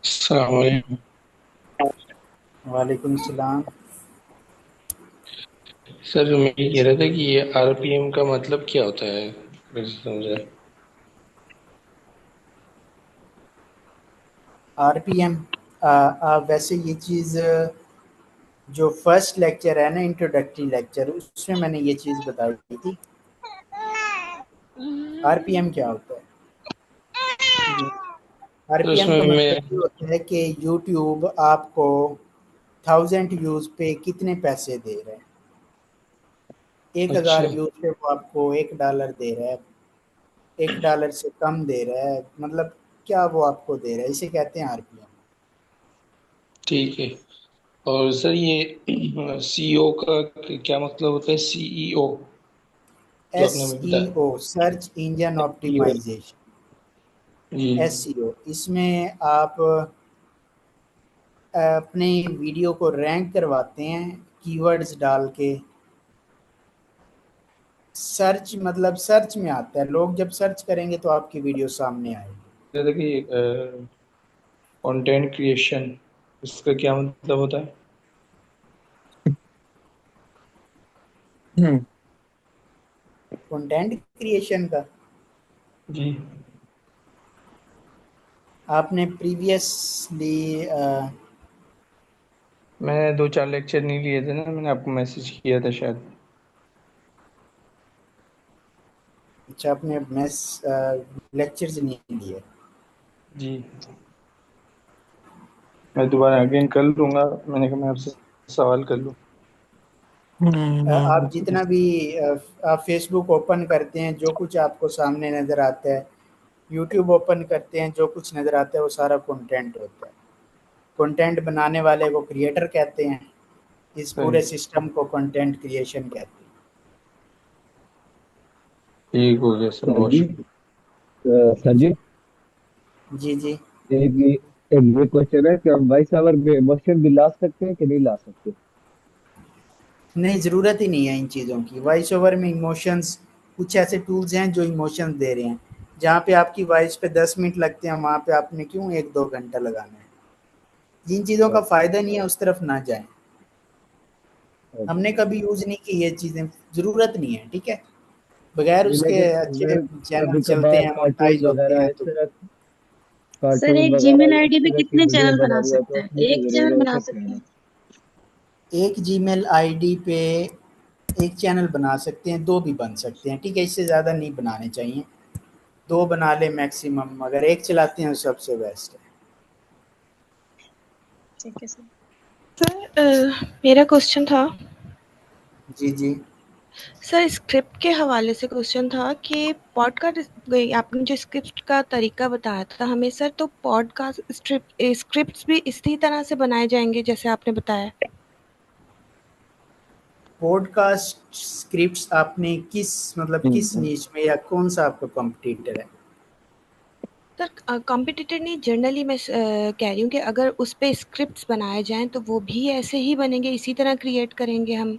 अस्सलाम वालेकुम। वालेकुम सलाम। सर मैं ये कह रहा था कि ये आरपीएम का मतलब क्या होता है, अगर समझा। आरपीएम। वैसे ये चीज़ जो फर्स्ट लेक्चर है ना, इंट्रोडक्टरी लेक्चर, उसमें मैंने ये चीज़ बताई थी। आरपीएम क्या होता है? तो आरपीएम का उसमें मतलब मैं ये होता है कि यूट्यूब आपको 1000 व्यूज़ पे कितने पैसे दे रहा है। 1000 अच्छा, व्यूज़ पे वो आपको $1 दे रहा है, $1 से कम दे रहा है, मतलब क्या वो आपको दे रहा है, इसे कहते हैं आरपीएम। ठीक है। और सर ये सीईओ का क्या मतलब होता है, सीईओ जो एस आपने अभी ई बताया। ओ सर्च इंजन CEO। ऑप्टिमाइजेशन। जी। एसईओ इसमें आप अपने वीडियो को रैंक करवाते हैं कीवर्ड्स डाल के। सर्च मतलब सर्च में आता है, लोग जब सर्च करेंगे तो आपकी वीडियो सामने आएगी। जैसे कि कंटेंट क्रिएशन, इसका क्या मतलब होता है। हम्म। कंटेंट क्रिएशन का जी। आपने प्रीवियसली मैं दो चार लेक्चर नहीं लिए थे ना, मैंने आपको मैसेज किया था शायद। अच्छा, आपने मैस लेक्चर्स नहीं लिए। जी। मैं दोबारा अगेन कर लूंगा, मैंने कहा मैं आपसे सवाल कर लूँ। आप जितना भी आप फेसबुक ओपन करते हैं, जो कुछ आपको सामने नज़र आता है, यूट्यूब ओपन करते हैं, जो कुछ नज़र आता है वो सारा कंटेंट होता है। कंटेंट बनाने वाले को क्रिएटर कहते हैं। इस सही। पूरे सिस्टम को कंटेंट क्रिएशन कहते ठीक हो गया सर, सर बहुत जी, शुक्रिया। सर जी, हैं। जी जी। एक एक ये क्वेश्चन है कि हम वॉइस ओवर में इमोशन भी ला सकते हैं कि नहीं ला सकते। नहीं, ज़रूरत ही नहीं है इन चीज़ों की। वॉइस ओवर में इमोशंस, कुछ ऐसे टूल्स हैं जो इमोशंस दे रहे हैं। जहाँ पे आपकी वॉइस पे 10 मिनट लगते हैं, वहाँ पे आपने क्यों 1-2 घंटा लगाना है। जिन चीज़ों का ओके। फ़ायदा नहीं है उस तरफ ना जाएं। ओके। हमने कभी यूज़ नहीं की ये चीज़ें, ज़रूरत नहीं है, ठीक है। बगैर जी, उसके लेकिन अच्छे मैं चैनल कभी चलते कभार हैं, कार्टून मोनेटाइज होते वगैरह हैं इस तो। तरह, सर कार्टून एक जीमेल वगैरह इस आईडी पे तरह की कितने वीडियो चैनल बना बनानी हो तो सकते हैं? उसमें से एक जरूर चैनल हो बना सकते सकते हैं। हैं? एक जीमेल आईडी पे एक चैनल बना सकते हैं, दो भी बन सकते हैं, ठीक है। इससे ज़्यादा नहीं बनाने चाहिए। दो बना ले मैक्सिमम, अगर एक चलाते हैं तो सबसे बेस्ट है। ठीक है सर। सर मेरा क्वेश्चन था। जी जी। सर स्क्रिप्ट के हवाले से क्वेश्चन था कि पॉडकास्ट, आपने जो स्क्रिप्ट का तरीका बताया था हमें सर, तो पॉडकास्ट स्क्रिप्ट्स भी इसी तरह से बनाए जाएंगे जैसे आपने बताया। पॉडकास्ट स्क्रिप्ट्स आपने किस मतलब किस हम्म। नीच में, या कौन सा आपका कॉम्पिटिटर है? सर कॉम्पिटिटर नहीं, जनरली मैं कह रही हूँ कि अगर उस पे स्क्रिप्ट्स बनाए जाएं तो वो भी ऐसे ही बनेंगे, इसी तरह क्रिएट करेंगे हम।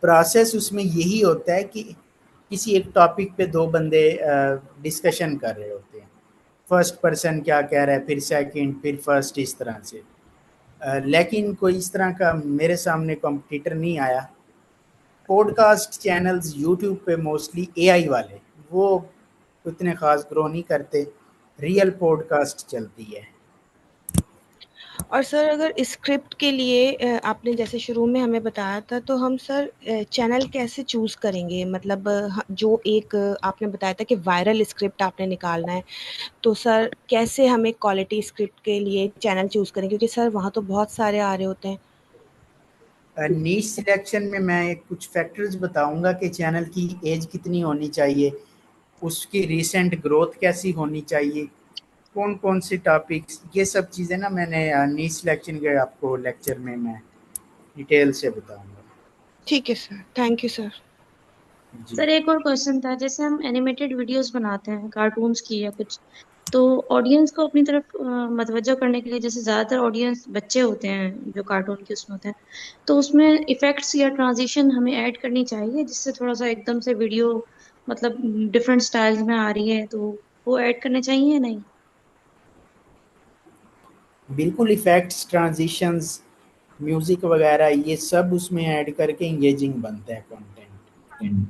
प्रोसेस उसमें यही होता है कि किसी एक टॉपिक पे दो बंदे डिस्कशन कर रहे होते हैं। फर्स्ट पर्सन क्या कह रहा है, फिर सेकंड, फिर फर्स्ट, इस तरह से। लेकिन कोई इस तरह का मेरे सामने कॉम्पिटिटर नहीं आया। पॉडकास्ट चैनल्स यूट्यूब पे मोस्टली एआई वाले, वो उतने खास ग्रो नहीं करते। रियल पॉडकास्ट चलती है। और सर अगर स्क्रिप्ट के लिए आपने जैसे शुरू में हमें बताया था, तो हम सर चैनल कैसे चूज़ करेंगे? मतलब जो एक आपने बताया था कि वायरल स्क्रिप्ट आपने निकालना है, तो सर कैसे हमें क्वालिटी स्क्रिप्ट के लिए चैनल चूज़ करें? क्योंकि सर वहाँ तो बहुत सारे आ रहे होते हैं। नीश सिलेक्शन में मैं कुछ फैक्टर्स बताऊंगा कि चैनल की एज कितनी होनी चाहिए, उसकी रिसेंट ग्रोथ कैसी होनी चाहिए, कौन कौन से टॉपिक्स, ये सब चीज़ें ना मैंने नीश सिलेक्शन के आपको लेक्चर में मैं डिटेल से बताऊंगा। ठीक है सर, थैंक यू सर। जी। सर एक और क्वेश्चन था, जैसे हम एनिमेटेड वीडियोस बनाते हैं कार्टून्स की या कुछ, तो ऑडियंस को अपनी तरफ मतवज्जो करने के लिए, जैसे ज्यादातर ऑडियंस बच्चे होते हैं जो कार्टून के उसमें होते हैं, तो उसमें इफेक्ट्स या ट्रांजिशन हमें ऐड करनी चाहिए जिससे थोड़ा सा एकदम से वीडियो मतलब डिफरेंट स्टाइल्स में आ रही है, तो वो ऐड करने चाहिए या नहीं? बिल्कुल इफेक्ट्स, ट्रांजिशंस, म्यूजिक वगैरह ये सब उसमें ऐड करके इंगेजिंग बनता है कंटेंट।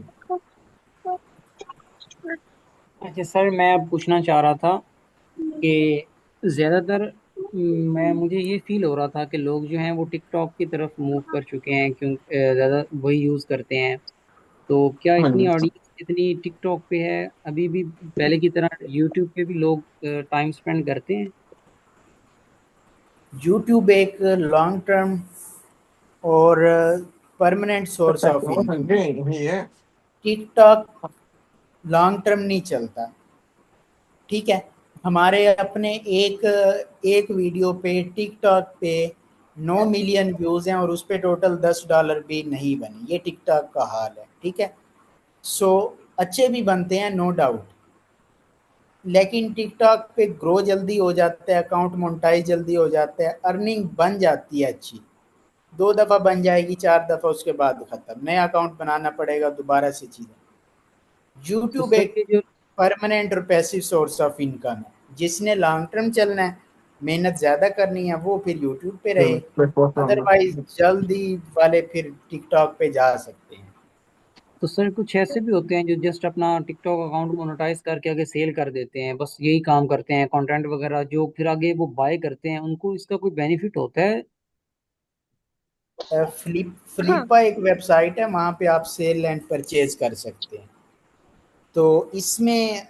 अच्छा सर, मैं अब पूछना चाह रहा था कि ज़्यादातर मुझे ये फील हो रहा था कि लोग जो हैं वो टिकटॉक की तरफ मूव कर चुके हैं, क्योंकि ज़्यादा वही यूज़ करते हैं। तो क्या इतनी ऑडियंस जितनी टिकटॉक पे है, अभी भी पहले की तरह यूट्यूब पे भी लोग टाइम स्पेंड करते हैं? यूट्यूब एक लॉन्ग टर्म और permanent source of income. TikTok long term नहीं चलता, ठीक है। हमारे अपने एक एक वीडियो पे टिकटॉक पे 9 मिलियन व्यूज हैं और उस पे टोटल $10 भी नहीं बने। ये टिकटॉक का हाल है, ठीक है। सो अच्छे भी बनते हैं, नो डाउट, लेकिन टिकटॉक पे ग्रो जल्दी हो जाता है, अकाउंट मोनेटाइज जल्दी हो जाता है, अर्निंग बन जाती है अच्छी। 2 दफ़ा बन जाएगी, 4 दफ़ा, उसके बाद खत्म, नया अकाउंट बनाना पड़ेगा दोबारा से चीज़ें। तो यूट्यूब सर एक ये जो परमानेंट और पैसिव सोर्स ऑफ इनकम है। जिसने लॉन्ग टर्म चलना है, मेहनत ज़्यादा करनी है, वो फिर यूट्यूब पे रहे, अदरवाइज जल्दी वाले फिर टिकटॉक पे जा सकते हैं। तो सर कुछ ऐसे भी होते हैं जो जस्ट अपना टिकटॉक अकाउंट मोनेटाइज करके आगे सेल कर देते हैं, बस यही काम करते हैं, कंटेंट वगैरह जो फिर आगे वो बाय करते हैं, उनको इसका कोई बेनिफिट होता है? हाँ, फ्लिपा एक वेबसाइट है, वहाँ पे आप सेल एंड परचेज कर सकते हैं। तो इसमें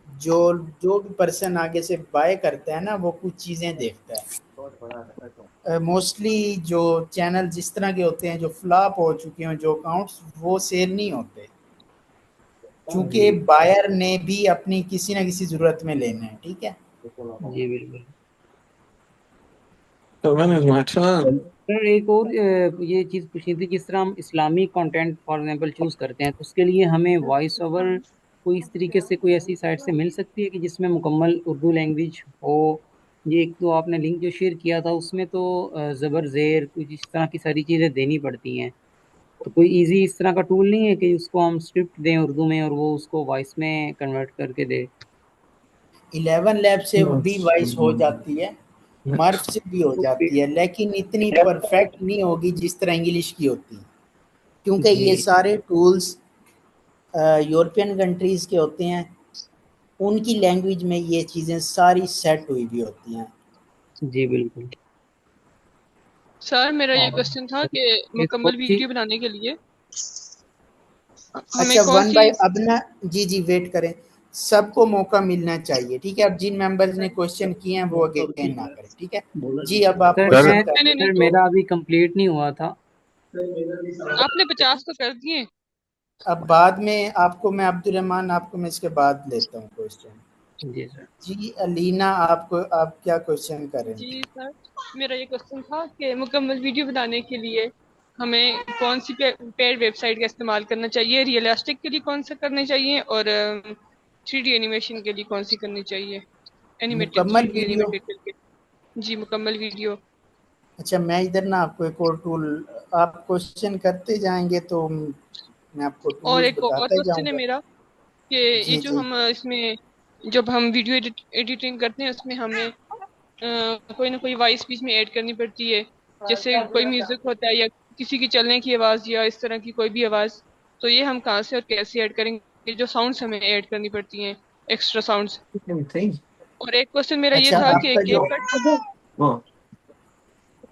जो जो भी पर्सन आगे से बाय करता है ना, वो कुछ चीज़ें देखता है। मोस्टली जो चैनल जिस तरह के होते हैं जो फ्लॉप हो चुके हैं, जो अकाउंट्स, वो सेल नहीं होते, क्योंकि जी बायर ने भी अपनी किसी ना किसी ज़रूरत में लेना है, ठीक है। जी बिल्कुल। So when is my turn? Sir एक और ये चीज़ पूछनी थी, जिस तरह हम Islamic content for example choose करते हैं, तो उसके लिए हमें वॉइस ओवर कोई इस तरीके से कोई ऐसी साइट से मिल सकती है कि जिसमें मुकम्मल उर्दू लैंग्वेज हो? ये एक तो आपने लिंक जो शेयर किया था उसमें तो ज़बर ज़ेर कुछ इस तरह की सारी चीज़ें देनी पड़ती हैं। तो कोई इजी इस तरह का टूल नहीं है कि उसको हम स्क्रिप्ट दें उर्दू में और वो उसको वॉइस में कन्वर्ट करके दे? 11 लैब से भी वॉइस हो जाती है, मर्फ से भी हो ओके। जाती है, लेकिन इतनी परफेक्ट नहीं होगी जिस तरह इंग्लिश की होती है, क्योंकि ये जी सारे टूल्स यूरोपियन कंट्रीज़ के होते हैं। उनकी लैंग्वेज में ये चीज़ें सारी सेट हुई भी होती हैं। जी बिल्कुल। सर मेरा ये और क्वेश्चन था कि एक और मुकम्मल चीज। वीडियो बनाने के लिए हमें अच्छा, कौन वन सी। बाय अब ना, जी जी वेट करें, सबको मौका मिलना चाहिए, ठीक है। अब जिन मेंबर्स ने क्वेश्चन किए हैं वो अगेन ना करें, ठीक है जी। अब आप सर क्वेश्चन मैं कर नहीं नहीं लें नहीं, सर तो। मेरा अभी कंप्लीट नहीं हुआ था। आपने 50 तो कर दिए। अब बाद में आपको मैं अब्दुल रहमान, आपको मैं इसके बाद लेता हूँ क्वेश्चन। जी सर। जी अलीना, आपको आप क्या क्वेश्चन कर रहे जी थे? सर, मेरा ये क्वेश्चन था कि मुकम्मल वीडियो बनाने के लिए हमें कौन सी पेड वेबसाइट का इस्तेमाल करना चाहिए, रियलिस्टिक के लिए कौन सा करना चाहिए और 3D एनिमेशन के लिए कौन सी करनी चाहिए, एनिमेटेड मुकम्मल 3D वीडियो। एनिमेटेड करके। जी मुकम्मल वीडियो। अच्छा, मैं इधर ना आपको एक और टूल, आप क्वेश्चन करते जाएंगे तो मैं आपको और टूल्स एक और बताता क्वेश्चन है जाऊंगा। मेरा कि ये जी जो जी। हम इसमें जब हम वीडियो एडिटिंग करते हैं उसमें हमें कोई ना कोई वॉइस बीच में ऐड करनी पड़ती है, जैसे कोई म्यूजिक होता है या किसी की चलने की आवाज या इस तरह की कोई भी आवाज। तो ये हम कहाँ से और कैसे ऐड करेंगे, जो साउंड्स हमें ऐड करनी पड़ती हैं, एक्स्ट्रा साउंड्स। और एक क्वेश्चन मेरा ये अच्छा, था कि आपका केक जो, कट।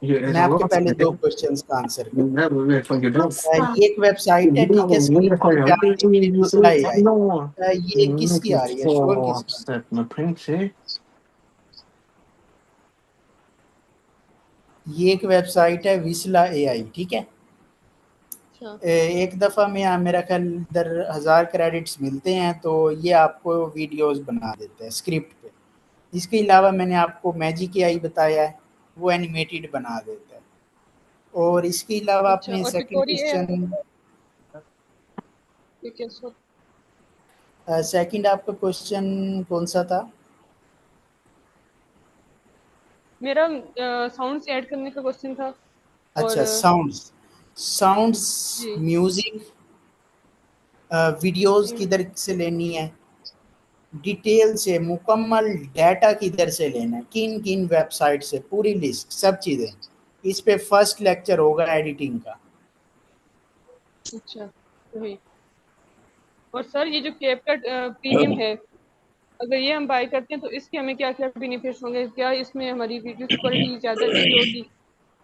मैं आपके पहले 2 क्वेश्चंस का आंसर करूँ। ये एक वेबसाइट है, ठीक है, स्क्रीन पे आप देखिए, विस्ला AI। ये किसकी आ रही है, शोर किसका? ये एक वेबसाइट है विस्ला AI, ठीक है। अच्छा एक दफ़ा में मेरा ख्याल इधर 1000 क्रेडिट्स मिलते हैं, तो ये आपको वीडियोस बना देता है स्क्रिप्ट पे। इसके अलावा मैंने आपको मैजिक AI बताया है, वो एनिमेटेड बना देता है। और इसके अलावा अच्छा। आपने और सेकंड पिकोरी है, क्वेश्चन, ठीक है सर। सेकंड आपका क्वेश्चन कौन सा था? मेरा साउंड्स ऐड करने का क्वेश्चन था। और अच्छा, साउंड्स, साउंड्स, जी म्यूजिक, वीडियोस जी किधर से लेनी है? डिटेल से मुकम्मल डाटा किधर से लेना है, किन किन वेबसाइट से, पूरी लिस्ट, सब चीज़ें। इस पे फर्स्ट लेक्चर होगा एडिटिंग का। अच्छा, वही। और सर ये जो कैपकट प्रीमियम है, अगर ये हम बाय करते हैं तो इसके हमें क्या क्या बेनिफिट्स होंगे? क्या इसमें हमारी वीडियो की क्वालिटी ज़्यादा अच्छी होगी?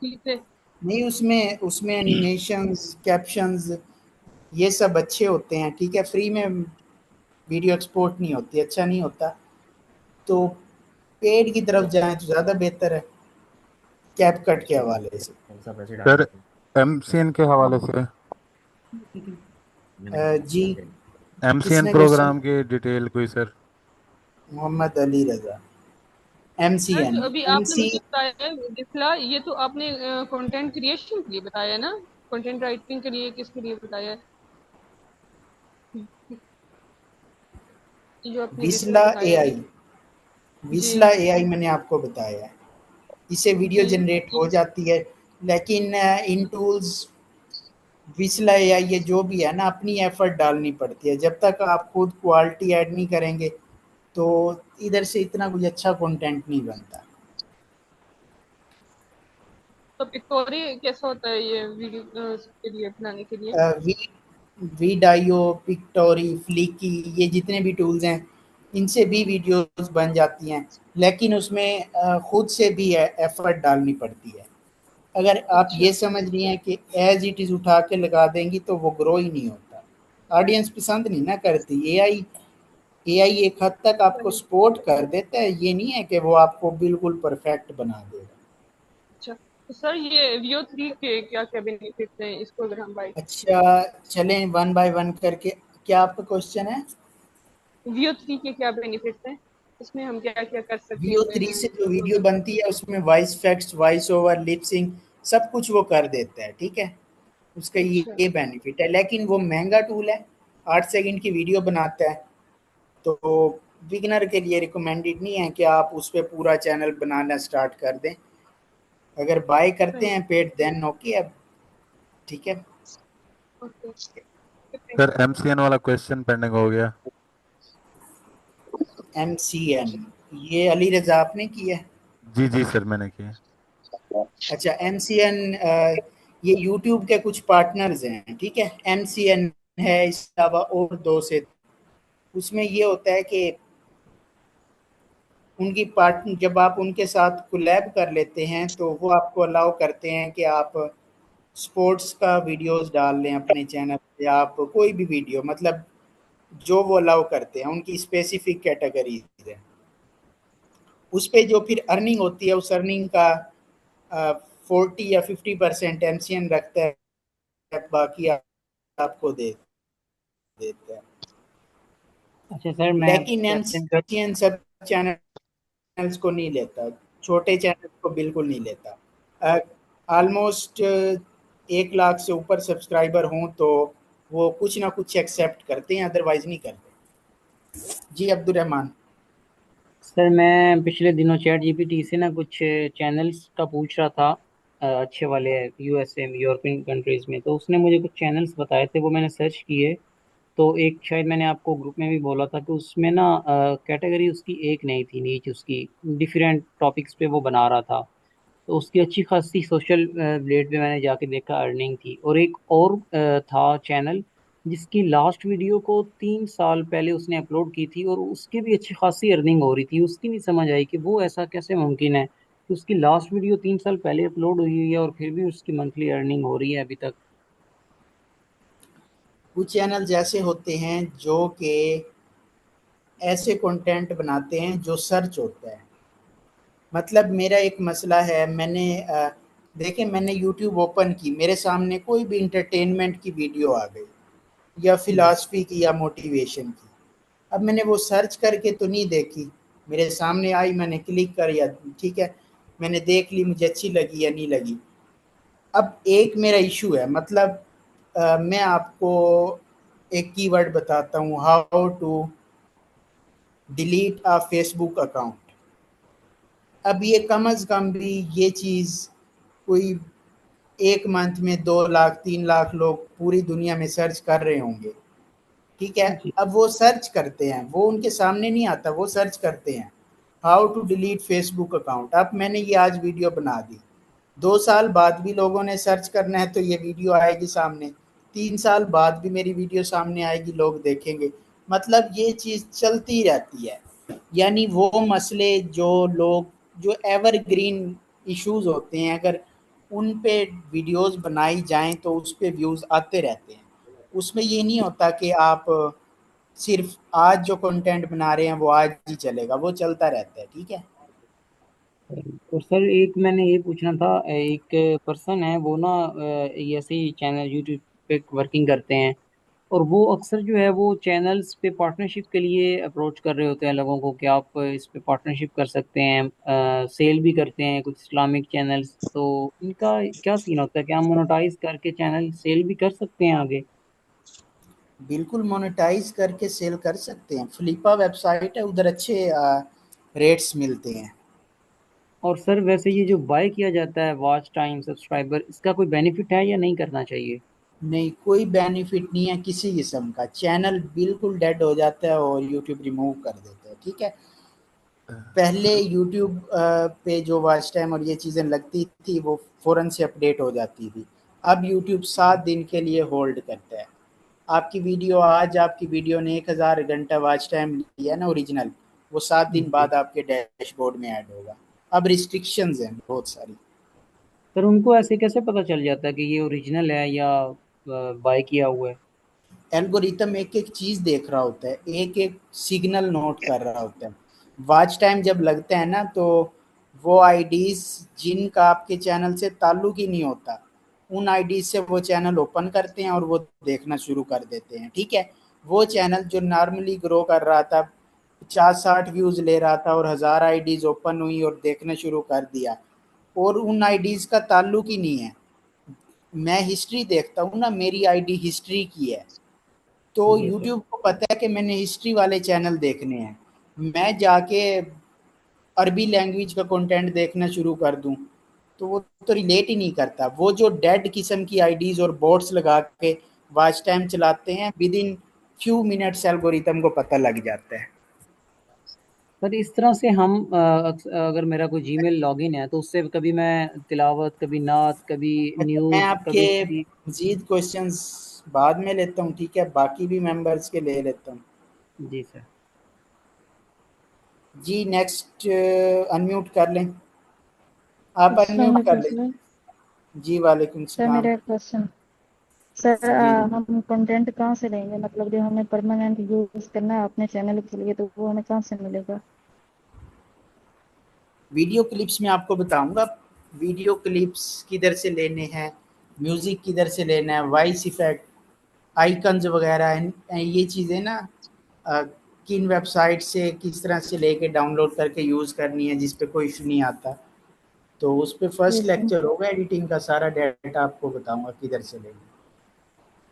ठीक है। नहीं, उसमें उसमें एनिमेशंस, कैप्शंस, ये सब अच्छे होते हैं, ठीक है। फ्री में वीडियो एक्सपोर्ट नहीं होती, अच्छा नहीं होता, तो पेड की तरफ जाएं तो ज़्यादा बेहतर है कैप कट के हवाले से। सर एमसीएन के हवाले से, जी, एमसीएन किसने क्वेश्चन? प्रोग्राम की डिटेल कोई सर? मोहम्मद अली रजा। सर एमसीएन, जो अभी आपने एमसी, मुझे बताया है दिखला, ये तो आपने कंटेंट क्रिएशन के लिए बताया है ना? कंटेंट राइटिंग के लिए किसके लिए बताया है? ये जो आपने दिखला विस्ला बताया है। एआई, जी विस्ला एआई मैंने आपको बताया है। इससे वीडियो जी जनरेट हो जाती है, लेकिन इन टूल्स विस्ला एआई ये जो भी है ना, अपनी एफर्ट डालनी पड़ती है। जब तक आप खुद क्वालिटी ऐड नहीं करेंगे तो इधर से इतना कुछ अच्छा कंटेंट नहीं बनता। तो पिक्टोरी कैसा होता है ये वीडियो के लिए बनाने के लिए? वी वीडाइयो, पिक्टोरी, फ्लिकी, ये जितने भी टूल्स हैं इनसे भी वीडियोस बन जाती हैं, लेकिन उसमें खुद से भी एफर्ट डालनी पड़ती है। अगर आप अच्छा। ये समझ रही हैं कि एज इट इज़ उठा के लगा देंगी तो वो ग्रो ही नहीं होता, ऑडियंस पसंद नहीं ना करती। एआई एक हद तक आपको वही। सपोर्ट कर देता है, ये नहीं है कि वो आपको बिल्कुल परफेक्ट बना देगा। अच्छा, तो सर ये Veo 3 के क्या क्या बेनिफिट्स हैं इसको अगर हम बाय? अच्छा, चलें वन बाय वन करके। क्या आपका क्वेश्चन है? Veo 3 के क्या बेनिफिट्स हैं? इसमें हम क्या क्या कर सकते हैं वीओ अपने थ्री से जो वीडियो प्रोजेक्ट? बनती है उसमें voice facts, voice over, lip sync, सब कुछ वो कर देता है, ठीक है। उसका अच्छा। ये बेनिफिट है, लेकिन वो महंगा टूल है, 8 सेकंड की वीडियो बनाता है, तो बिगिनर के लिए रिकमेंडेड नहीं है कि आप उस पर पूरा चैनल बनाना स्टार्ट कर दें। अगर बाय करते सही। हैं पेड देन ओके, अब ठीक है। ओके। सर एमसीएन वाला क्वेश्चन पेंडिंग हो गया। एमसीएन, ये अली रजा आपने किया है? जी जी सर मैंने किया। अच्छा, एमसीएन ये यूट्यूब के कुछ पार्टनर्स हैं, ठीक है। एमसीएन है, इसके अलावा और दो से। उसमें ये होता है कि उनकी पार्टनर, जब आप उनके साथ कोलैब कर लेते हैं तो वो आपको अलाउ करते हैं कि आप स्पोर्ट्स का वीडियोस डाल लें अपने चैनल पे, आप कोई भी वीडियो, मतलब जो वो अलाउ करते हैं, उनकी स्पेसिफिक कैटेगरी है। उस पे जो फिर अर्निंग होती है, उस अर्निंग का 40 या 50% एमसीएन रखता है, बाकी आपको दे देता है। अच्छा सर, मैं लेकिन क्वेश्चन कर। एमसीएन सब चैनल्स को नहीं लेता, छोटे चैनल को बिल्कुल नहीं लेता। ऑलमोस्ट 1 लाख से ऊपर सब्सक्राइबर हों तो वो कुछ ना कुछ एक्सेप्ट करते हैं, अदरवाइज नहीं करते। जी अब्दुल रहमान। सर मैं पिछले दिनों चैट जीपीटी से ना कुछ चैनल्स का पूछ रहा था, अच्छे वाले, यूएसए में, यूरोपियन कंट्रीज में। तो उसने मुझे कुछ चैनल्स बताए थे, वो मैंने सर्च किए। तो एक शायद मैंने आपको ग्रुप में भी बोला था कि उसमें ना कैटेगरी उसकी एक नहीं थी, नीच उसकी डिफरेंट टॉपिक्स पे वो बना रहा था। तो उसकी अच्छी खासी सोशल ब्लेड पे मैंने जाके देखा अर्निंग थी। और एक और था चैनल जिसकी लास्ट वीडियो को 3 साल पहले उसने अपलोड की थी और उसकी भी अच्छी खासी अर्निंग हो रही थी। उसकी नहीं समझ आई कि वो ऐसा कैसे मुमकिन है कि उसकी लास्ट वीडियो 3 साल पहले अपलोड हुई हुई है और फिर भी उसकी मंथली अर्निंग हो रही है अभी तक। कुछ चैनल ऐसे होते हैं जो कि ऐसे कंटेंट बनाते हैं जो सर्च होता है। मतलब मेरा एक मसला है, मैंने देखें, मैंने यूट्यूब ओपन की, मेरे सामने कोई भी इंटरटेनमेंट की वीडियो आ गई या जी। फिलॉसफी की या मोटिवेशन की। अब मैंने वो सर्च करके तो नहीं देखी, मेरे सामने आई, मैंने क्लिक कर या ठीक है, मैंने देख ली, मुझे अच्छी लगी या नहीं लगी। अब एक मेरा इशू है, मतलब मैं आपको एक कीवर्ड बताता हूँ, how to delete a Facebook account. अब ये कम अज़ कम भी ये चीज़ कोई एक मंथ में 2 लाख 3 लाख लोग पूरी दुनिया में सर्च कर रहे होंगे। ठीक है। जी अब वो सर्च करते हैं, वो उनके सामने नहीं आता, वो सर्च करते हैं how to delete Facebook account. अब मैंने ये आज वीडियो बना दी, 2 साल बाद भी लोगों ने सर्च करना है तो ये वीडियो आएगी सामने, 3 साल बाद भी मेरी वीडियो सामने आएगी, लोग देखेंगे। मतलब ये चीज चलती रहती है। यानी वो मसले जो लोग, जो एवरग्रीन इश्यूज होते हैं, अगर उन पे वीडियोस बनाई जाएं तो उस पे व्यूज आते रहते हैं। उसमें ये नहीं होता कि आप सिर्फ आज जो कंटेंट बना रहे हैं वो आज ही चलेगा, वो चलता रहता है। ठीक है। और सर एक मैंने ये पूछना था, एक पर्सन है वो ना ये ऐसे ही चैनल यूट्यूब पे वर्किंग करते हैं, और वो अक्सर जो है वो चैनल्स पे पार्टनरशिप के लिए अप्रोच कर रहे होते हैं लोगों को कि आप इस पे पार्टनरशिप कर सकते हैं, सेल भी करते हैं कुछ इस्लामिक चैनल्स। तो इनका क्या सीन होता है, क्या हम मोनेटाइज करके चैनल सेल भी कर सकते हैं आगे? बिल्कुल मोनेटाइज करके सेल कर सकते हैं, फ्लिपा वेबसाइट है, उधर अच्छे रेट्स मिलते हैं। और सर वैसे ये जो बाय किया जाता है वॉच टाइम सब्सक्राइबर, इसका कोई बेनिफिट है या नहीं करना चाहिए? नहीं, कोई बेनिफिट नहीं है किसी किस्म का, चैनल बिल्कुल डेड हो जाता है और यूट्यूब रिमूव कर देता है। ठीक है। पहले यूट्यूब पे जो वॉच टाइम और ये चीज़ें लगती थी वो फ़ौरन से अपडेट हो जाती थी। अब यूट्यूब 7 दिन के लिए होल्ड करता है। आपकी वीडियो, आज आपकी वीडियो ने 1000 घंटा वॉच टाइम लिया ना ओरिजिनल, वो 7 दिन जी बाद आपके डैशबोर्ड में ऐड होगा। अब रिस्ट्रिक्शंस हैं बहुत सारी। सर उनको ऐसे कैसे पता चल जाता है कि ये ओरिजिनल है या बाय किया हुआ है? एल्गोरिथम एक एक चीज देख रहा होता है, एक एक सिग्नल नोट कर रहा होता है। वॉच टाइम जब लगता है ना तो वो आईडीज जिनका आपके चैनल से ताल्लुक ही नहीं होता, उन आईडी से वो चैनल ओपन करते हैं और वो देखना शुरू कर देते हैं। ठीक है। वो चैनल जो नॉर्मली ग्रो कर रहा था, 50-60 व्यूज ले रहा था और 1000 आईडीज ओपन हुई और देखना शुरू कर दिया, और उन आईडीज का ताल्लुक ही नहीं है। मैं हिस्ट्री देखता हूँ ना, मेरी आईडी हिस्ट्री की है, तो जी सर। यूट्यूब को पता है कि मैंने हिस्ट्री वाले चैनल देखने हैं। मैं जाके अरबी लैंग्वेज का कंटेंट देखना शुरू कर दूं तो वो तो रिलेट ही नहीं करता। वो जो डेड किस्म की आईडीज और बोट्स लगा के वॉच टाइम चलाते हैं, with in few minutes algorithm को पता लग जाता है। सर इस तरह से हम अगर मेरा कोई जीमेल लॉगिन है तो उससे कभी मैं तिलावत, कभी नात, कभी अच्छा, मैं न्यूज़, आपके कभी किसी। मजीद क्वेश्चंस बाद में लेता हूँ, ठीक है, बाकी भी मेंबर्स के ले लेता हूँ। जी सर। जी नेक्स्ट, अनम्यूट कर लें, आप अस्सलाम अनम्यूट कर वालेकुम लें। सर। जी वालेकुम सर सलाम। मेरा एक क्वेश्चन। सर जी जी। हम कंटेंट कहाँ से लेंगे, मतलब जो हमें परमानेंट यूज करना है अपने चैनल के लिए, तो वो हमें कहाँ से मिलेगा? वीडियो क्लिप्स में आपको बताऊंगा, वीडियो क्लिप्स किधर से लेने हैं, म्यूजिक किधर से लेना है, वॉइस इफेक्ट, आइकन्स वगैरह, ये चीज़ें ना अ, किन वेबसाइट से किस तरह से लेके डाउनलोड करके यूज़ करनी है जिस पे कोई इशू नहीं आता। तो उस पे जी फर्स्ट सर। लेक्चर होगा, एडिटिंग का सारा डाटा आपको बताऊंगा किधर से लेना।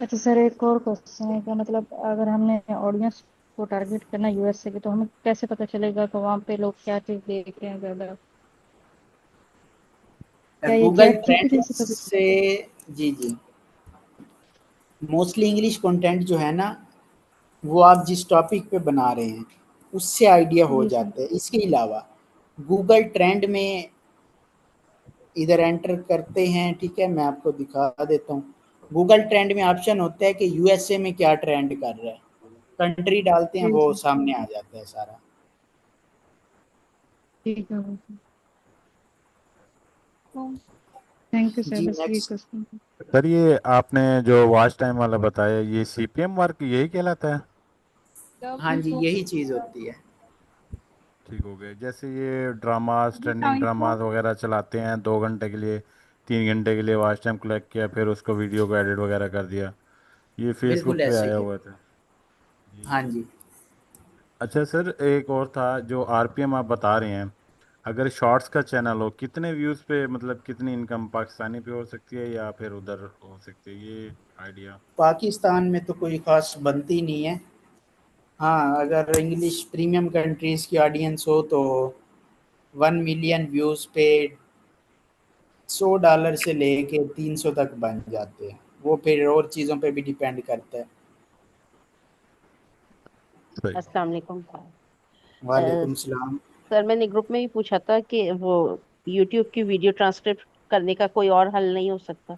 अच्छा सर, एक और क्वेश्चन है, क्या मतलब अगर हमने ऑडियंस को टारगेट करना यूएस से भी, तो हमें कैसे पता चलेगा कि वहाँ पे लोग क्या चीज़ देख रहे हैं ज़्यादा? क्या ये क्या गूगल किसी ट्रेंड से पता से, चलेगा? जी जी, मोस्टली इंग्लिश कंटेंट जो है ना, वो आप जिस टॉपिक पे बना रहे हैं उससे आइडिया हो जी सर। जाता है। इसके अलावा गूगल ट्रेंड में इधर एंटर करते हैं, ठीक है, मैं आपको दिखा देता हूँ। गूगल ट्रेंड में ऑप्शन होता है कि यूएसए में क्या ट्रेंड कर रहा है, कंट्री डालते हैं, जी वो सर। सामने आ जाता है सारा। ठीक है। थैंक यू सर, जी बस ये नेक्स्ट। क्वेश्चन। सर ये आपने जो वॉच टाइम वाला बताया, ये सीपीएम वर्क यही कहलाता है? हाँ जी, यही चीज़ होती है। ठीक हो गया। जैसे ये ड्रामास, ट्रेंडिंग ड्रामास वगैरह चलाते हैं 2 घंटे के लिए, 3 घंटे के लिए वॉच टाइम कलेक्ट किया, फिर उसको वीडियो को एडिट वगैरह कर दिया, ये बिल्कुल फेसबुक पे ऐसे आया ही। हुआ था। जी हाँ जी। जी। अच्छा सर, एक और था जो आरपीएम आप बता रहे हैं, अगर शॉर्ट्स का चैनल हो, कितने व्यूज़ पे मतलब कितनी इनकम पाकिस्तानी पे हो सकती है या फिर उधर हो सकती है, ये आइडिया? पाकिस्तान में तो कोई खास बनती नहीं है। हाँ, अगर इंग्लिश प्रीमियम कंट्रीज की ऑडियंस हो तो 1 मिलियन व्यूज पे $100 से लेके 300 तक बन जाते हैं। वो फिर और चीज़ों पे भी डिपेंड करता है। सही। अस्सलाम वालेकुम। वालेकुम सलाम। सर मैंने ग्रुप में भी पूछा था कि वो यूट्यूब की वीडियो ट्रांसक्रिप्ट करने का कोई और हल नहीं हो सकता?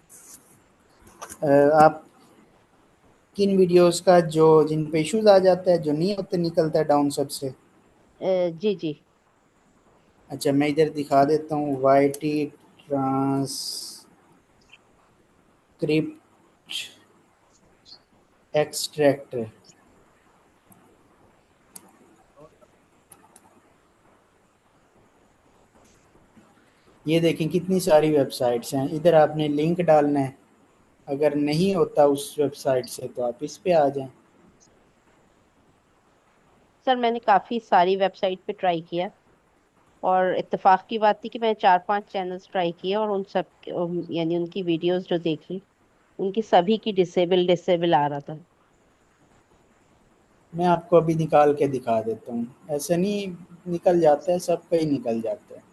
आप किन वीडियोस का, जो जिन पे इश्यूज आ जाता है, जो नहीं होते, निकलता है डाउन सबसे? जी जी। अच्छा, मैं इधर दिखा देता हूँ। Y T transcript extractor. ये देखें कितनी सारी वेबसाइट्स हैं। इधर आपने लिंक डालना है। अगर नहीं होता उस वेबसाइट से तो आप इस पे आ जाएं। सर मैंने काफी सारी वेबसाइट पे ट्राई किया, और इत्तेफाक की बात थी कि मैंने 4-5 चैनल्स ट्राई किए, और उन सब यानी उनकी वीडियोस जो देखी, उनकी सभी की डिसेबल डिसेबल आ रहा था। मैं आपको अभी निकाल के दिखा देता हूँ। ऐसे नहीं निकल जाता है, सब पे ही निकल जाता है।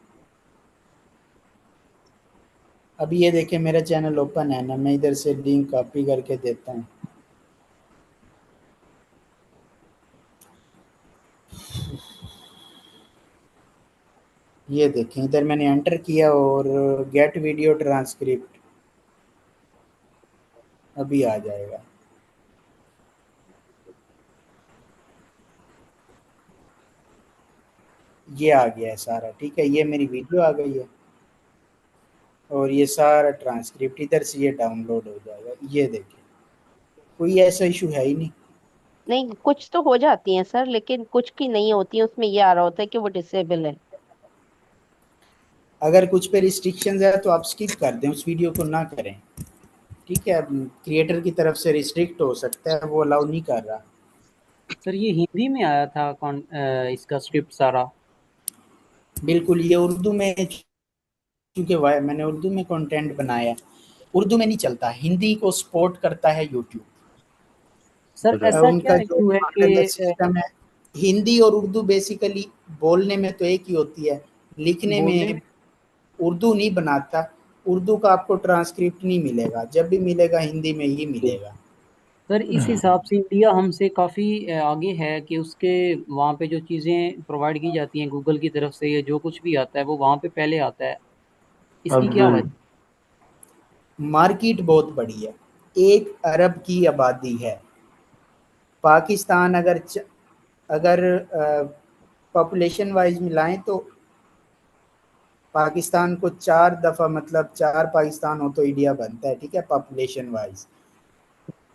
अभी ये देखिए मेरा चैनल ओपन है ना, मैं इधर से लिंक कॉपी करके देता हूँ। ये देखें इधर मैंने एंटर किया और गेट वीडियो ट्रांसक्रिप्ट अभी आ जाएगा। ये आ गया है सारा, ठीक है। ये मेरी वीडियो आ गई है और ये सारा ट्रांसक्रिप्ट इधर से ये डाउनलोड हो जाएगा। ये देखिए, कोई ऐसा इशू है ही नहीं। नहीं, कुछ तो हो जाती हैं सर, लेकिन कुछ की नहीं होती है। उसमें ये आ रहा होता है कि वो डिसेबल है। अगर कुछ पे रिस्ट्रिक्शंस है तो आप स्किप कर दें, उस वीडियो को ना करें, ठीक है। क्रिएटर की तरफ से रिस्ट्रिक्ट हो सकता है, वो अलाउ नहीं कर रहा। सर ये हिंदी में आया था इसका स्क्रिप्ट सारा? बिल्कुल, ये उर्दू में, क्योंकि मैंने उर्दू में कंटेंट बनाया है। उर्दू में नहीं चलता, हिंदी को सपोर्ट करता है यूट्यूब। सर ऐसा क्या उनका जो इशू है अंदर कि सिस्टम है, हिंदी और उर्दू बेसिकली बोलने में तो एक ही होती है, लिखने बोलने में में? उर्दू नहीं बनाता। उर्दू का आपको ट्रांसक्रिप्ट नहीं मिलेगा, जब भी मिलेगा हिंदी में ही मिलेगा। सर इस हिसाब से इंडिया हमसे काफ़ी आगे है कि उसके वहाँ पे जो चीज़ें प्रोवाइड की जाती हैं गूगल की तरफ से, या जो कुछ भी आता है वो वहाँ पे पहले आता है। इसकी क्या वजह? मार्केट बहुत बड़ी है, 1 अरब की आबादी है। पाकिस्तान अगर पॉपुलेशन वाइज मिलाएं तो पाकिस्तान को 4 दफ़ा, मतलब 4 पाकिस्तान हो तो इंडिया बनता है, ठीक है, पॉपुलेशन वाइज।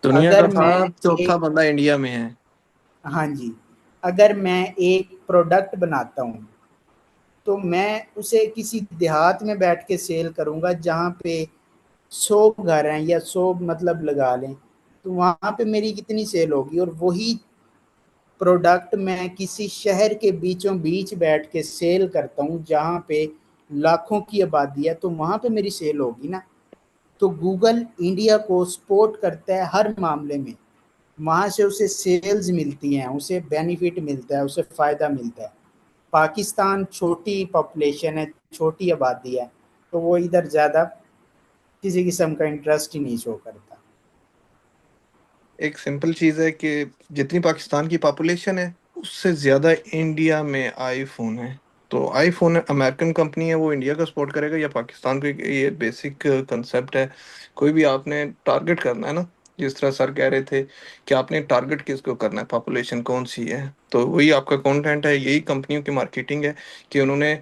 दुनिया का अगर मैं हर चौथा एक बंदा इंडिया में है। हाँ जी, अगर मैं एक प्रोडक्ट बनाता हूँ तो मैं उसे किसी देहात में बैठ के सेल करूँगा जहाँ पे 100 घर हैं या 100 मतलब लगा लें, तो वहाँ पे मेरी कितनी सेल होगी। और वही प्रोडक्ट मैं किसी शहर के बीचों बीच बैठ के सेल करता हूँ जहाँ पे लाखों की आबादी है, तो वहाँ पे मेरी सेल होगी ना। तो गूगल इंडिया को सपोर्ट करता है हर मामले में। वहाँ से उसे सेल्स मिलती हैं, उसे बेनिफिट मिलता है, उसे फ़ायदा मिलता है। पाकिस्तान छोटी पॉपुलेशन है, छोटी आबादी है, तो वो इधर ज़्यादा किसी किस्म का इंटरेस्ट ही नहीं शो करता। एक सिंपल चीज है कि जितनी पाकिस्तान की पॉपुलेशन है उससे ज्यादा इंडिया में आईफोन है। तो आईफोन अमेरिकन कंपनी है, वो इंडिया का सपोर्ट करेगा या पाकिस्तान को? ये बेसिक कंसेप्ट है। कोई भी आपने टारगेट करना है ना, जिस तरह सर कह रहे थे कि आपने टारगेट किसको करना है, पॉपुलेशन कौन सी है, तो वही आपका कंटेंट है। यही कंपनियों की मार्केटिंग है कि उन्होंने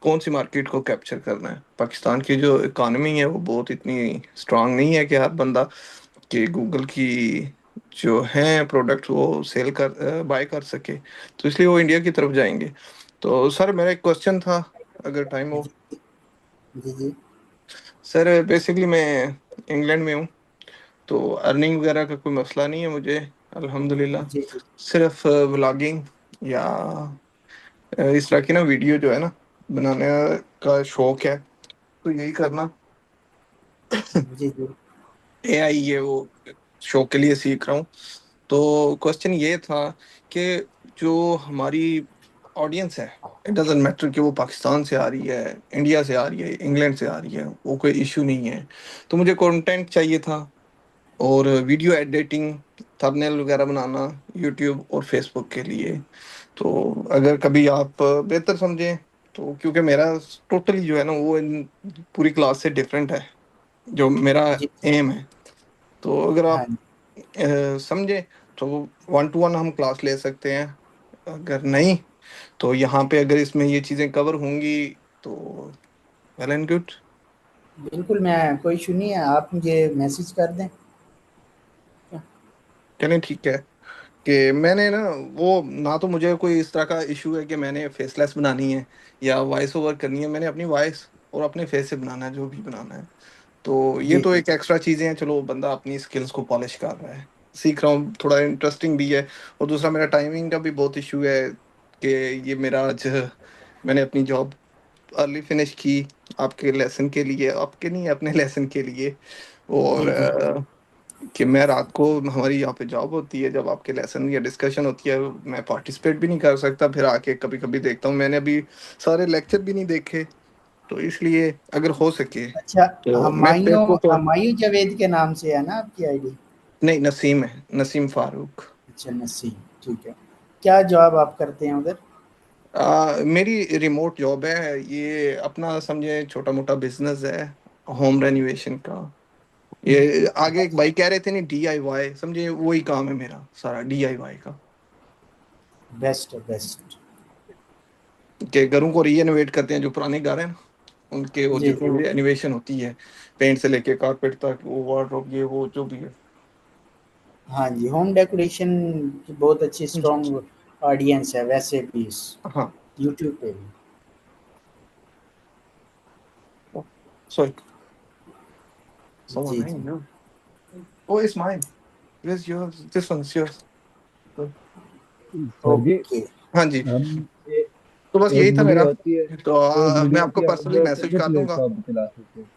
कौन सी मार्केट को कैप्चर करना है। पाकिस्तान की जो इकोनॉमी है वो बहुत इतनी स्ट्रांग नहीं है कि हर बंदा कि गूगल की जो है प्रोडक्ट वो सेल कर बाय कर सके, तो इसलिए वो इंडिया की तरफ जाएंगे। तो सर मेरा एक क्वेश्चन था, अगर टाइम हो। जी जी जी सर बेसिकली मैं इंग्लैंड में हूँ, तो अर्निंग वगैरह का कोई मसला नहीं है मुझे, अल्हम्दुलिल्लाह। जी जी सिर्फ व्लॉगिंग या इस तरह की ना वीडियो जो है ना बनाने का शौक है, तो यही करना। जी जी एआई ये वो शौक के लिए सीख रहा हूँ। तो क्वेश्चन ये था कि जो हमारी ऑडियंस है, इट डजेंट मैटर कि वो पाकिस्तान से आ रही है, इंडिया से आ रही है, इंग्लैंड से आ रही है, वो कोई इशू नहीं है। तो मुझे कंटेंट चाहिए था और वीडियो एडिटिंग थंबनेल वगैरह बनाना यूट्यूब और फेसबुक के लिए। तो अगर कभी आप बेहतर समझें तो, क्योंकि मेरा टोटली जो है ना वो इन पूरी क्लास से डिफरेंट है जो मेरा जी एम है। तो अगर हाँ आप समझे तो 1 to 1 हम क्लास ले सकते हैं। अगर नहीं तो यहाँ पे अगर इसमें ये चीज़ें कवर होंगी तो वेल एंड गुड। बिल्कुल, मैं कोई इशू नहीं है, आप मुझे मैसेज कर दें। चलें ठीक है। कि मैंने ना वो ना तो मुझे कोई इस तरह का इशू है कि मैंने फेसलेस बनानी है या वॉइस ओवर करनी है, मैंने अपनी वॉइस और अपने फेस से बनाना है जो भी बनाना है। तो ये जी तो जी एक एक्स्ट्रा चीज़ें हैं, चलो बंदा अपनी स्किल्स को पॉलिश कर रहा है, सीख रहा हूँ, थोड़ा इंटरेस्टिंग भी है। और दूसरा मेरा टाइमिंग का भी बहुत इशू है कि ये मेरा आज मैंने अपनी जॉब अर्ली फिनिश की आपके लेसन के लिए, आपके नहीं अपने लेसन के लिए। और जी जी कि मैं रात को, हमारी यहाँ पे जॉब होती है, जब आपके लेसन या डिस्कशन होती है मैं पार्टिसिपेट भी नहीं कर सकता, फिर आके कभी कभी देखता हूँ, मैंने अभी सारे लेक्चर भी नहीं देखे। तो इसलिए अगर हो सके अच्छा, तो मैं हमायूं पेपर को, हमायूं जावेद के नाम से है ना आपकी आईडी? नहीं नसीम है, नसीम फारूक। अच्छा, नसीम, ठीक है। क्या जॉब आप करते हैं उधर? मेरी रिमोट जॉब है, ये अपना समझे छोटा मोटा बिजनेस है होम रेनोवेशन का। ये आगे एक भाई कह रहे थे नहीं, DIY समझे, वही काम है मेरा सारा DIY का। Best best. के घरों को रीएनोवेट करते हैं, जो पुराने घर हैं ना, उनके वो जी जो जी एनिमेशन होती है, पेंट से लेके कारपेट तक, वो वार्डरोब, ये वो जो भी है। हाँ जी, होम डेकोरेशन की बहुत अच्छी जी स्ट्रॉन्ग ऑडियंस है वैसे भी इस हाँ। यूट्यूब पे भी। सॉरी, someone जी जी, rang you. Oh, it's mine. Where's yours? This one's yours. Sir जी, ओके। हाँ जी। हम ए, तो बस एक यही था वीडियो मेरा। होती है, तो एक मैं वीडियो आपको होती है पर्सनली आउटडोर मैसेज कितने कर दूंगा। प्लेटफॉर्म पे चला सकते हैं?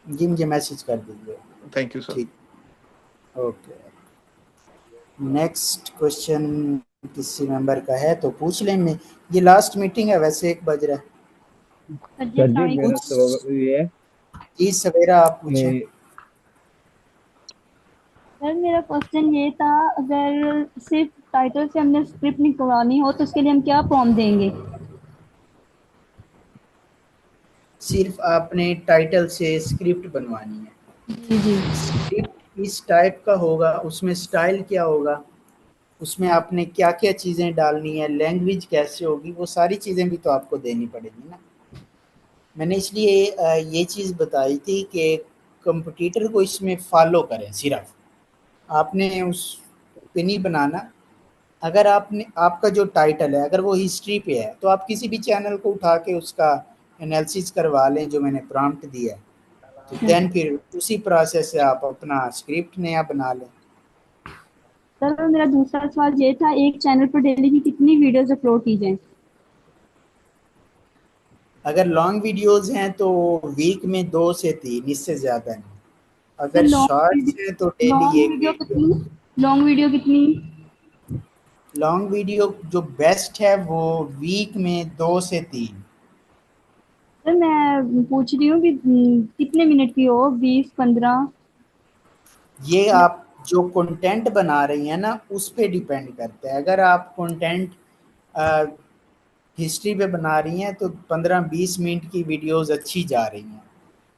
जी मुझे मैसेज कर दीजिए। Thank you sir. ठीक, ओके। नेक्स्ट क्वेश्चन किसी मेंबर का है तो पूछ लें। मैं, ये लास्ट मीटिंग है वैसे, 1 बज रहा है। सर जी सर अस्सलाम जी वालेकुम। मेरा कुछ सवाल ये है जी सवेरा आप पूछें। कि सर मेरा क्वेश्चन ये था, अगर सिर्फ टाइटल से हमने स्क्रिप्ट निकलवानी हो तो उसके लिए हम क्या फॉर्म देंगे? सिर्फ आपने टाइटल से स्क्रिप्ट बनवानी है। जी जी। स्क्रिप्ट इस टाइप का होगा, उसमें स्टाइल क्या होगा, उसमें आपने क्या क्या चीज़ें डालनी है, लैंग्वेज कैसे होगी, वो सारी चीज़ें भी तो आपको देनी पड़ेगी ना। मैंने इसलिए ये चीज़ बताई थी कि कंपटीटर को इसमें फॉलो करें सिर्फ, आपने उस पे नहीं बनाना। अगर आपने, आपका जो टाइटल है अगर वो हिस्ट्री पे है तो आप किसी भी चैनल को उठा के उसका एनालिसिस करवा लें जो मैंने प्रॉम्प्ट दिया है, तो देन फिर उसी प्रोसेस से आप अपना स्क्रिप्ट नया बना लें। सर मेरा दूसरा सवाल ये था, एक चैनल पर डेली की कितनी वीडियोस अपलोड की जाएं? अगर लॉन्ग वीडियोस हैं तो वीक में 2 से 3, इससे ज़्यादा नहीं। सर अगर शॉर्ट्स हैं तो डेली लॉन्ग एक वीडियो वीडियो। कितनी? लॉन्ग वीडियो कितनी? लॉन्ग वीडियो जो बेस्ट है वो वीक में 2 से 3। सर मैं पूछ रही हूँ कि कितने मिनट की हो, 20, 15? ये आप जो कंटेंट बना रही हैं ना उस पे डिपेंड करता है। अगर आप कंटेंट हिस्ट्री पे बना रही हैं तो 15-20 मिनट की वीडियोस अच्छी जा रही हैं।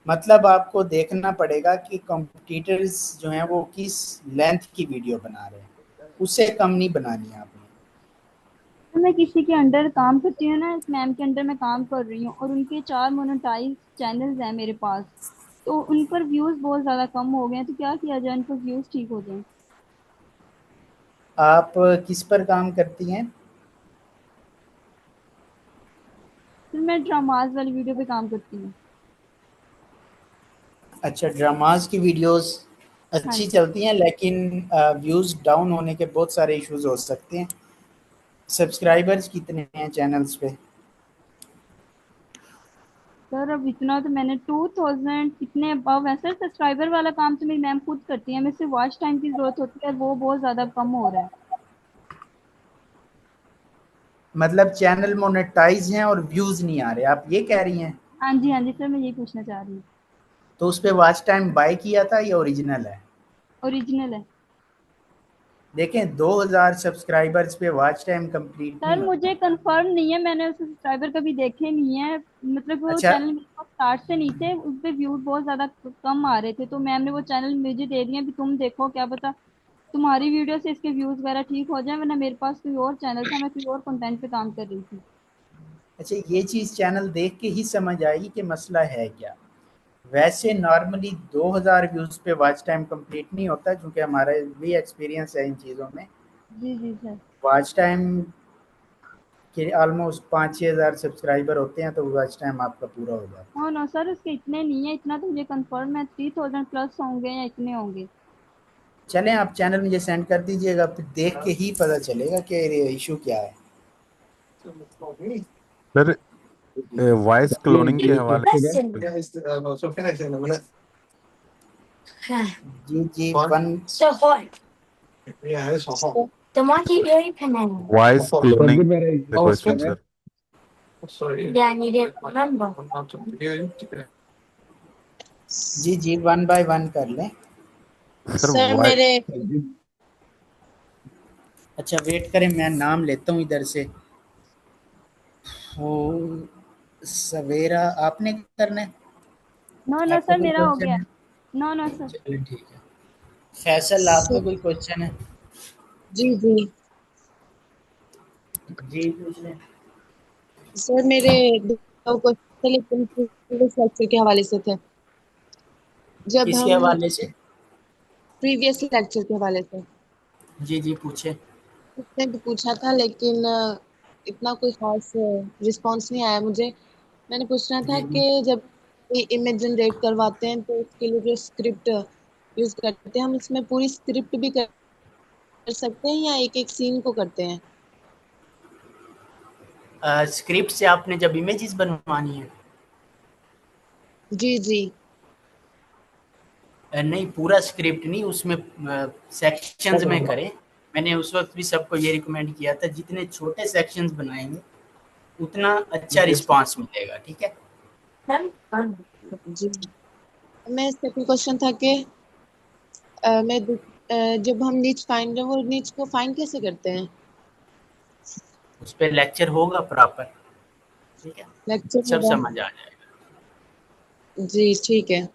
मतलब आपको देखना पड़ेगा कि कंपटीटर्स जो हैं वो किस लेंथ की वीडियो बना रहे हैं, उससे कम नहीं बनानी है आपने। तो मैं किसी के अंडर काम करती हूँ ना, इस मैम के अंडर मैं काम कर रही हूँ और उनके 4 मोनेटाइज चैनल्स हैं मेरे पास, तो उन पर व्यूज बहुत ज्यादा कम हो गए हैं, तो क्या किया जाए उनको व्यूज ठीक हो जाए? आप किस पर काम करती हैं? फिर मैं ड्रामाज वाली वीडियो पे काम करती हूँ। अच्छा, ड्रामाज की वीडियोस हाँ अच्छी जी। चलती हैं लेकिन व्यूज़ डाउन होने के बहुत सारे इश्यूज हो सकते हैं। सब्सक्राइबर्स कितने हैं चैनल्स पे? सर अब इतना तो मैंने 2000 कितने अबव है सर। सब्सक्राइबर वाला काम तो मेरी मैम खुद करती है, मेरे से वॉच टाइम की जरूरत होती है, वो बहुत ज्यादा कम हो रहा है। मतलब चैनल मोनेटाइज हैं और व्यूज़ नहीं आ रहे, आप ये कह रही हैं? हाँ जी सर, मैं यही पूछना चाह रही हूँ। तो उस पे वॉच टाइम बाय किया था या ओरिजिनल है? ओरिजिनल है। देखें 2000 सब्सक्राइबर्स पे वॉच टाइम कंप्लीट सर नहीं मुझे होता। कंफर्म नहीं है, मैंने उसे सब्सक्राइबर कभी देखे नहीं है। मतलब वो अच्छा, चैनल मेरे पास स्टार्ट से नहीं थे, उस पे व्यूज बहुत ज्यादा कम आ रहे थे, तो मैम ने वो चैनल मुझे दे दिया भी तुम देखो, क्या पता तुम्हारी वीडियो से इसके व्यूज वगैरह ठीक हो जाए, वरना मेरे पास कोई और चैनल था, मैं कोई और कंटेंट पे काम कर रही थी। अच्छा, ये चीज़ चैनल देख के ही समझ आएगी कि मसला है क्या। वैसे नॉर्मली 2000 व्यूज़ पे वॉच टाइम कंप्लीट नहीं होता, क्योंकि हमारा भी एक्सपीरियंस है इन चीज़ों में। जी जी सर। वॉच टाइम के ऑलमोस्ट 5-6 हज़ार सब्सक्राइबर होते हैं तो वॉच टाइम आपका पूरा हो जाता है। हाँ ना सर, उसके इतने नहीं है, इतना तो मुझे कंफर्म है, 3000 प्लस होंगे या इतने होंगे। चलें, आप चैनल मुझे सेंड कर दीजिएगा, फिर देख के ही पता चलेगा कि इशू क्या है। सर वॉइस ये क्लोनिंग के ये हवाले क्वेश्चन है। जी जी, वन वॉइस सर जी क्लोनिंग मेरा ये क्वेश्चन क्वेश्चन है। सर। जी जी, वन बाय वन कर लें। सर सर मेरे सर जी अच्छा वेट करें, मैं नाम लेता हूँ इधर से। वो सवेरा आपने करना है? नो नो आपका सर, कोई मेरा हो क्वेश्चन गया। है? No no sir. चलिए ठीक है। फैसल, आपका कोई क्वेश्चन है? जी जी जी पूछ लें। सर मेरे दो क्वेश्चन लेकिन प्रीवियस लेक्चर के हवाले से थे। जब किसके हम हवाले से? प्रीवियस लेक्चर के हवाले से जी जी पूछे। उसने भी पूछा था, लेकिन इतना कोई खास रिस्पांस नहीं आया मुझे। मैंने पूछना था जी जी। कि जब इमेज जनरेट करवाते हैं तो उसके लिए जो स्क्रिप्ट यूज करते हैं, हम इसमें पूरी स्क्रिप्ट भी कर सकते हैं या एक एक सीन को करते हैं? स्क्रिप्ट से आपने जब इमेजेस बनवानी है? जी जी नहीं, पूरा स्क्रिप्ट नहीं, उसमें सेक्शंस में करें। मैंने उस वक्त भी सबको ये रिकमेंड किया था, जितने छोटे सेक्शंस बनाएंगे उतना अच्छा रिस्पांस मिलेगा। ठीक है। जी। मैं सेकंड क्वेश्चन था कि जब हम नीच फाइंड, वो नीच को फाइंड कैसे करते हैं? उस पर लेक्चर होगा प्रॉपर। ठीक है, लेक्चर सब होगा? समझ आ जाएगा। जी ठीक है।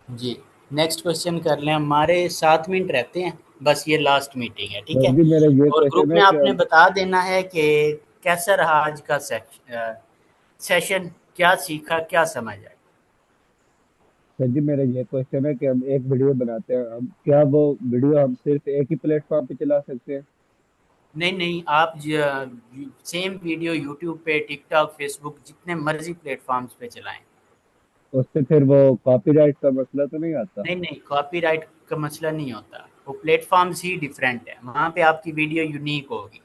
जी, नेक्स्ट क्वेश्चन कर लें। हमारे 7 मिनट रहते हैं, बस ये लास्ट मीटिंग है। ठीक सर है। जी मेरा ये और ग्रुप क्वेश्चन में है आपने कि बता देना है कि कैसा रहा आज का सेशन, क्या सीखा, क्या समझ आया। सर जी मेरा ये क्वेश्चन है कि हम एक वीडियो बनाते हैं, हम क्या वो वीडियो हम सिर्फ एक ही प्लेटफॉर्म पे चला सकते हैं? नहीं नहीं, आप सेम वीडियो यूट्यूब पे, टिकटॉक, फेसबुक, जितने मर्जी प्लेटफॉर्म्स पे चलाएं। उससे फिर वो कॉपीराइट का मसला तो नहीं आता? नहीं नहीं, कॉपीराइट का मसला नहीं होता, वो प्लेटफॉर्म्स ही डिफरेंट है, वहाँ पे आपकी वीडियो यूनिक होगी।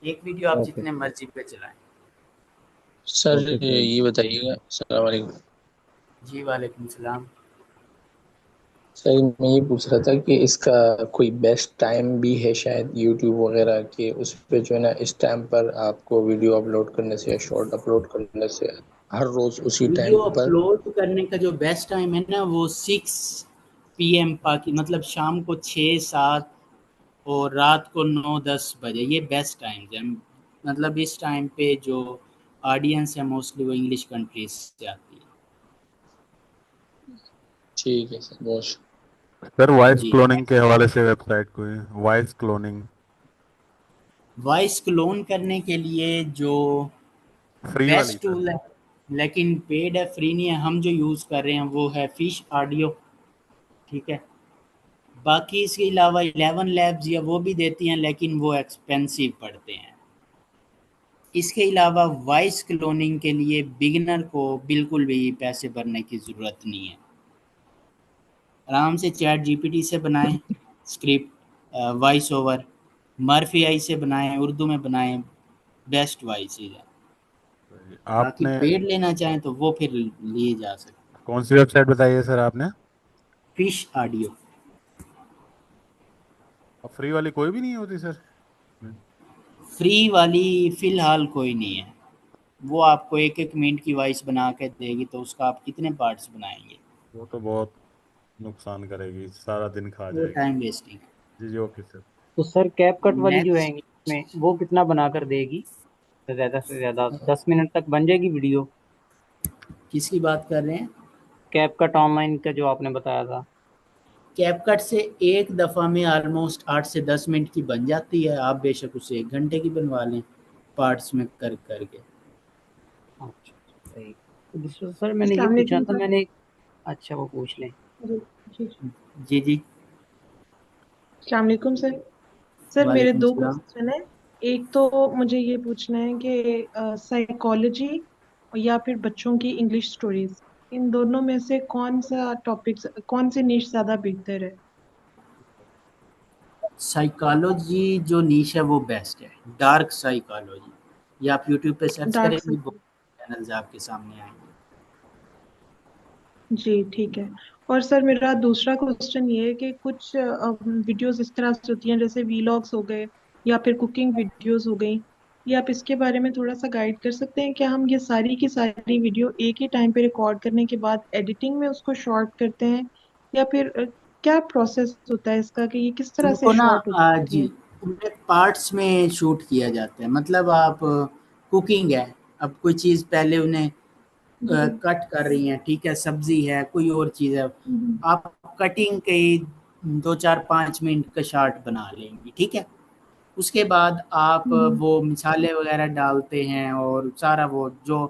एक वीडियो आप ओके जितने मर्जी पे चलाएं। Sir okay sir. ये बताइएगा, अस्सलाम वालेकुम। जी वालेकुम सलाम। सर मैं ये पूछ रहा था कि इसका कोई बेस्ट टाइम भी है शायद यूट्यूब वगैरह के, उस पे जो है ना इस टाइम पर आपको वीडियो अपलोड करने से या शॉर्ट अपलोड करने से हर रोज उसी टाइम वीडियो पर? अपलोड करने का जो बेस्ट टाइम है ना, वो 6 PM पाकि मतलब शाम को 6-7 और रात को 9-10 बजे, ये बेस्ट टाइम है। मतलब इस टाइम पे जो ऑडियंस है मोस्टली वो इंग्लिश कंट्रीज से आती है। ठीक है सर, बहुत सर वॉइस जी, क्लोनिंग के हवाले से वेबसाइट कोई, वॉइस क्लोनिंग वॉइस क्लोन करने के लिए जो फ्री वाली बेस्ट सर? टूल है, लेकिन पेड है, फ्री नहीं है, हम जो यूज़ कर रहे हैं वो है फिश ऑडियो। ठीक है। बाकी इसके अलावा 11 लैब्स या वो भी देती हैं, लेकिन वो एक्सपेंसिव पड़ते हैं। इसके अलावा वॉइस क्लोनिंग के लिए बिगिनर को बिल्कुल भी पैसे भरने की ज़रूरत नहीं है। आराम से चैट जीपीटी से बनाएं स्क्रिप्ट, वॉइस ओवर, मर्फी आई से बनाएं, उर्दू में बनाएं, बेस्ट वॉइस है। बाकी आपने पेड लेना चाहें तो वो फिर लिए जा सकते हैं। कौन सी वेबसाइट बताई है सर आपने? Fish audio. और फ्री वाली कोई भी नहीं होती सर? फ्री वाली फ़िलहाल कोई नहीं है। वो आपको 1-1 मिनट की वॉइस बना के देगी, तो उसका आप कितने पार्ट्स बनाएँगे? वो तो बहुत नुकसान करेगी, सारा दिन खा वो जाएगी। टाइम वेस्टिंग है। जी जी ओके सर। तो सर कैपकट वाली जो है नेक्स्ट में वो कितना बनाकर देगी? ज़्यादा से ज़्यादा 10 मिनट तक बन जाएगी वीडियो? किसकी बात कर रहे हैं? कैपकट ऑनलाइन का जो आपने बताया था। कैपकट से एक दफ़ा में ऑलमोस्ट 8 से 10 मिनट की बन जाती है। आप बेशक उसे 1 घंटे की बनवा लें पार्ट्स में कर करके। अच्छा सही। तो दूसरा सर मैंने ये अस्सलाम पूछना वालेकुम था, सर। मैंने अच्छा वो पूछ लें। जी जी। जी जी। अस्सलाम वालेकुम सर। सर मेरे वालेकुम 2 सलाम। क्वेश्चन है। एक तो मुझे ये पूछना है कि साइकोलॉजी या फिर बच्चों की इंग्लिश स्टोरीज, इन दोनों में से कौन सा टॉपिक, कौन सी निश ज्यादा बेहतर है? साइकोलॉजी जो नीश है वो बेस्ट है, डार्क साइकोलॉजी। ये आप यूट्यूब पे सर्च डार्क करेंगे, बहुत साइकोलॉजी। चैनल्स आपके सामने आएंगे। जी ठीक है। और सर मेरा दूसरा क्वेश्चन ये है कि कुछ वीडियोस इस तरह से होती हैं जैसे वीलॉग्स हो गए या फिर कुकिंग वीडियोस हो गई, ये आप इसके बारे में थोड़ा सा गाइड कर सकते हैं? क्या हम ये सारी की सारी वीडियो एक ही टाइम पे रिकॉर्ड करने के बाद एडिटिंग में उसको शॉर्ट करते हैं, या फिर क्या प्रोसेस होता है इसका कि ये किस तरह से उनको ना शॉर्ट होती जी, हैं? उन्हें पार्ट्स में शूट किया जाता है। मतलब आप कुकिंग है, अब कोई चीज़ पहले उन्हें जी। कट कर रही हैं, ठीक है, सब्जी है, कोई और चीज़ है, हम्म, आप कटिंग के 2-4-5 मिनट का शॉर्ट बना लेंगी, ठीक है। उसके बाद आप हम्म, वो मसाले वगैरह डालते हैं और सारा वो जो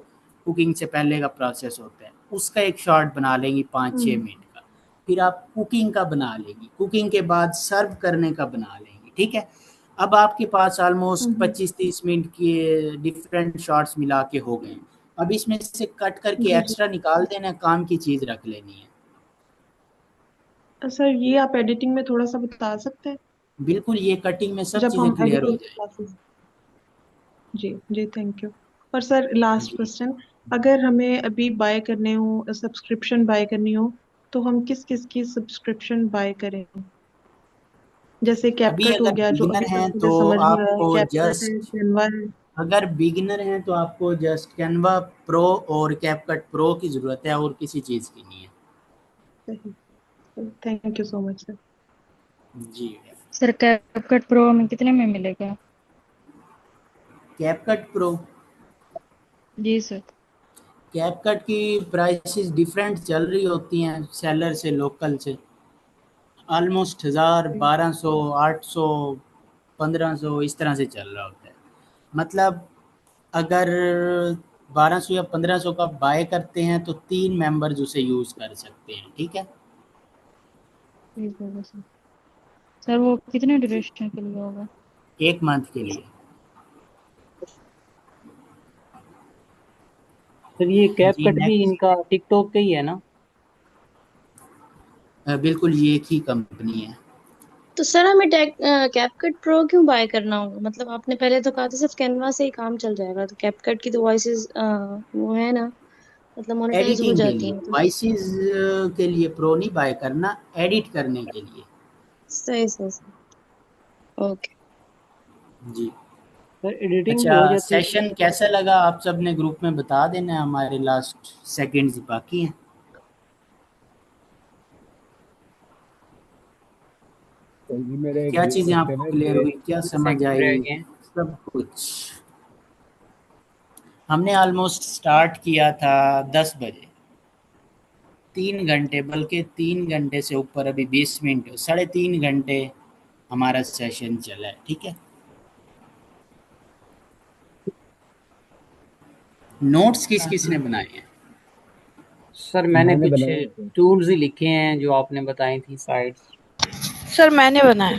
कुकिंग से पहले का प्रोसेस होता है उसका एक शॉर्ट बना लेंगी 5-6 हम्म, मिनट का। फिर आप कुकिंग का बना लेंगी, कुकिंग के बाद सर्व करने का बना लेंगी, ठीक है। अब आपके पास ऑलमोस्ट हम्म, 25-30 मिनट के डिफरेंट शॉर्ट्स मिला के हो गए। अब इसमें से कट करके जी जी। एक्स्ट्रा निकाल देना, काम की चीज़ रख लेनी है। सर ये आप एडिटिंग में थोड़ा सा बता सकते हैं बिल्कुल, ये कटिंग में सब जब चीज़ें हम क्लियर हो एडिटिंग जाएगी। क्लासेस? जी जी थैंक यू। और सर लास्ट जी। क्वेश्चन, अगर हमें अभी बाय करने हो, सब्सक्रिप्शन बाय करनी हो, तो हम किस किस की सब्सक्रिप्शन बाय करें? जैसे अभी कैपकट हो अगर गया जो बिगिनर अभी तक हैं मुझे तो समझ नहीं आया, आपको कैपकट है, जस्ट कैनवा है। अगर बिगिनर हैं तो आपको जस्ट कैनवा प्रो और कैपकट प्रो की ज़रूरत है और किसी चीज़ की नहीं है। सही। Thank you so much sir. जी। सर कैपकट प्रो में कितने में मिलेगा? कैपकट प्रो, जी सर। कैपकट की प्राइसेस डिफरेंट चल रही होती हैं सेलर से लोकल से। ऑलमोस्ट 1000, 1200, 800, 1500 इस तरह से चल रहा होता है। मतलब अगर 1200 या 1500 का बाय करते हैं तो 3 मेंबर्स उसे यूज़ कर सकते हैं, ठीक है। ठीक होगा सर। सर वो कितने ड्यूरेशन के लिए होगा? 1 मंथ के लिए। सर ये जी कैपकट भी नेक्स्ट। इनका टिकटॉक का ही है ना? बिल्कुल ये एक ही कंपनी है। तो सर हमें कैपकट प्रो क्यों बाय करना होगा? मतलब आपने पहले तो कहा था सिर्फ कैनवा से ही काम चल जाएगा, तो कैपकट की तो वॉइसेस वो है ना, मतलब मोनेटाइज हो एडिटिंग के जाती लिए, हैं तो। वॉइसेस के लिए प्रो नहीं बाय करना, एडिट करने के लिए। सही सही सही। ओके। जी। सर एडिटिंग भी अच्छा, हो जाती है? सेशन कैसा लगा आप सब ने ग्रुप में बता देना, हमारे लास्ट सेकंड्स बाकी हैं। तो जी मेरे एक क्या ये चीज़ें क्वेश्चन आपको है क्लियर कि हुई, क्या समझ सेकंड रह आई? गए हैं। सब कुछ हमने ऑलमोस्ट स्टार्ट किया था 10 बजे, 3 घंटे, बल्कि 3 घंटे से ऊपर, अभी 20 मिनट, 3.5 घंटे हमारा सेशन चला है, ठीक है। नोट्स किस किस ने बनाए हैं? सर मैंने मैंने कुछ बनाए थे। टूल्स ही लिखे हैं जो आपने बताई थी साइट्स। सर मैंने बनाया।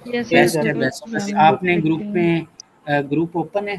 यस सर, बेस्ट है, टूल्स बेस्ट। भी बस हमने आपने लिखे ग्रुप हैं। में ग्रुप ओपन है?